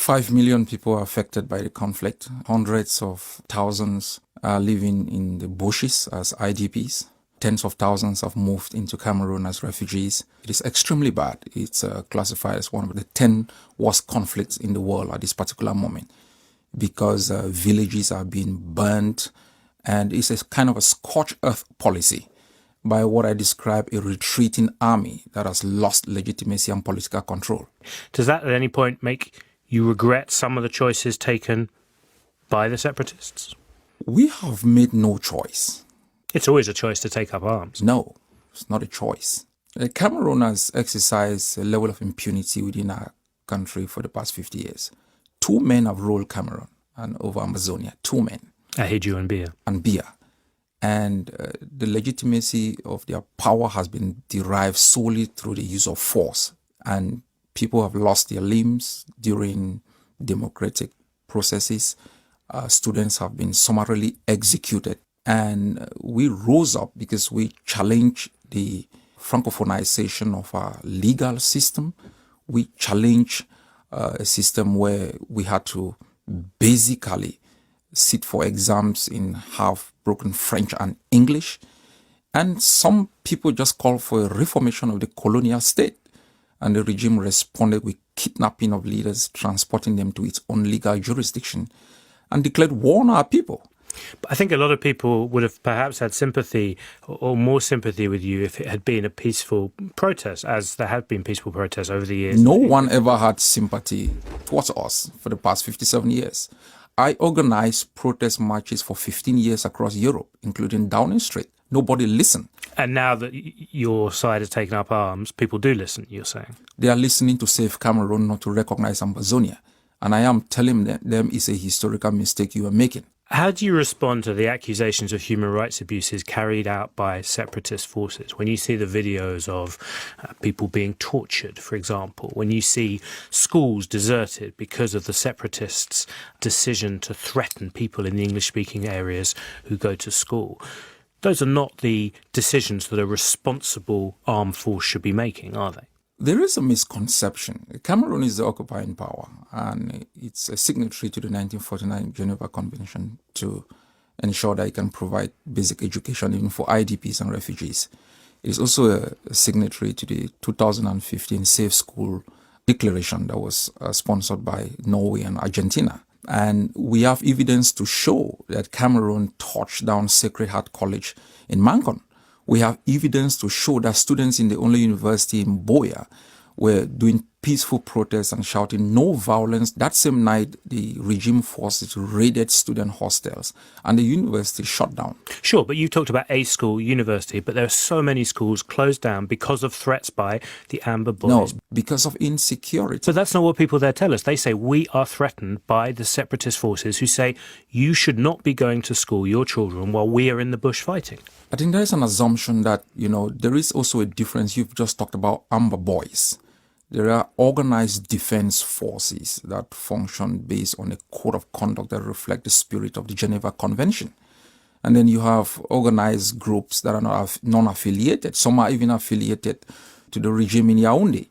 5 million people are affected by the conflict. Hundreds of thousands are living in the bushes as IDPs. Tens of thousands have moved into Cameroon as refugees. It is extremely bad. It's classified as one of the 10 worst conflicts in the world at this particular moment because villages are being burnt, and it's a kind of a scorched earth policy by what I describe a retreating army that has lost legitimacy and political control. Does that at any point make you regret some of the choices taken by the separatists? We have made no choice. It's always a choice to take up arms. No, it's not a choice. Cameroon has exercised a level of impunity within our country for the past 50 years. 2 men have ruled Cameroon and over Amazonia. 2 men. Ahidjo and Biya. And Biya. And the legitimacy of their power has been derived solely through the use of force. And people have lost their limbs during democratic processes. Students have been summarily executed. And we rose up because we challenged the francophonization of our legal system. We challenged a system where we had to basically sit for exams in half-broken French and English. And some people just called for a reformation of the colonial state. And the regime responded with kidnapping of leaders, transporting them to its own legal jurisdiction, and declared war on our people. But I think a lot of people would have perhaps had sympathy or more sympathy with you if it had been a peaceful protest, as there have been peaceful protests over the years. No one ever had sympathy towards us for the past 57 years. I organized protest marches for 15 years across Europe, including Downing Street. Nobody listened. And now that your side has taken up arms, people do listen, you're saying? They are listening to save Cameroon, not to recognize Amazonia. And I am telling them it's a historical mistake you are making. How do you respond to the accusations of human rights abuses carried out by separatist forces? When you see the videos of people being tortured, for example, when you see schools deserted because of the separatists' decision to threaten people in the English-speaking areas who go to school, those are not the decisions that a responsible armed force should be making, are they? There is a misconception. Cameroon is the occupying power, and it's a signatory to the 1949 Geneva Convention to ensure that it can provide basic education even for IDPs and refugees. It is also a signatory to the 2015 Safe School Declaration that was sponsored by Norway and Argentina. And we have evidence to show that Cameroon torched down Sacred Heart College in Mankon. We have evidence to show that students in the only university in Boya were doing peaceful protests and shouting no violence. That same night, the regime forces raided student hostels and the university shut down. Sure, but you talked about a school, university, but there are so many schools closed down because of threats by the Amber Boys. No, because of insecurity. But that's not what people there tell us. They say we are threatened by the separatist forces who say you should not be going to school, your children, while we are in the bush fighting. I think there is an assumption that, there is also a difference. You've just talked about Amber Boys. There are organized defense forces that function based on a code of conduct that reflect the spirit of the Geneva Convention. And then you have organized groups that are non-affiliated. Some are even affiliated to the regime in Yaoundé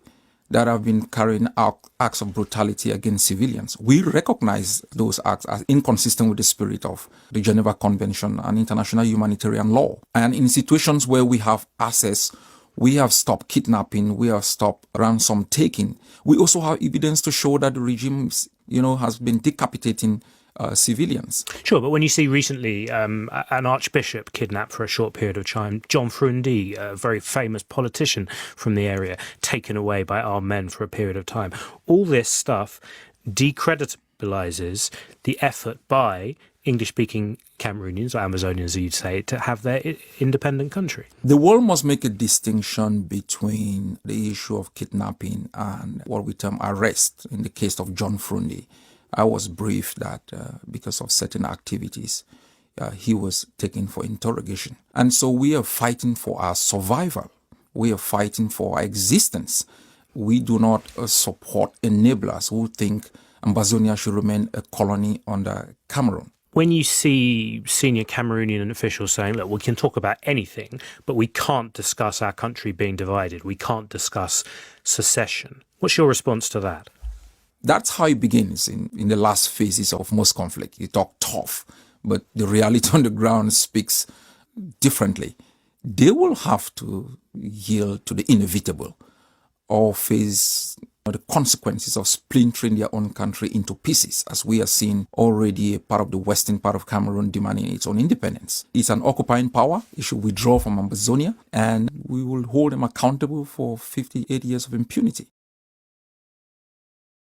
that have been carrying out acts of brutality against civilians. We recognize those acts as inconsistent with the spirit of the Geneva Convention and international humanitarian law. And in situations where we have access, we have stopped kidnapping, we have stopped ransom taking. We also have evidence to show that the regime, has been decapitating civilians. Sure, but when you see recently an archbishop kidnapped for a short period of time, John Frundi, a very famous politician from the area, taken away by armed men for a period of time, all this stuff decreditalizes the effort by English-speaking Cameroonians, or Amazonians as you'd say, to have their independent country. The world must make a distinction between the issue of kidnapping and what we term arrest. In the case of John Frundi, I was briefed that because of certain activities, he was taken for interrogation. And so we are fighting for our survival. We are fighting for our existence. We do not support enablers who think Amazonia should remain a colony under Cameroon. When you see senior Cameroonian officials saying, look, we can talk about anything, but we can't discuss our country being divided, we can't discuss secession, what's your response to that? That's how it begins in the last phases of most conflict. You talk tough, but the reality on the ground speaks differently. They will have to yield to the inevitable or face the consequences of splintering their own country into pieces, as we are seeing already a part of the western part of Cameroon demanding its own independence. It's an occupying power. It should withdraw from Amazonia, and we will hold them accountable for 58 years of impunity.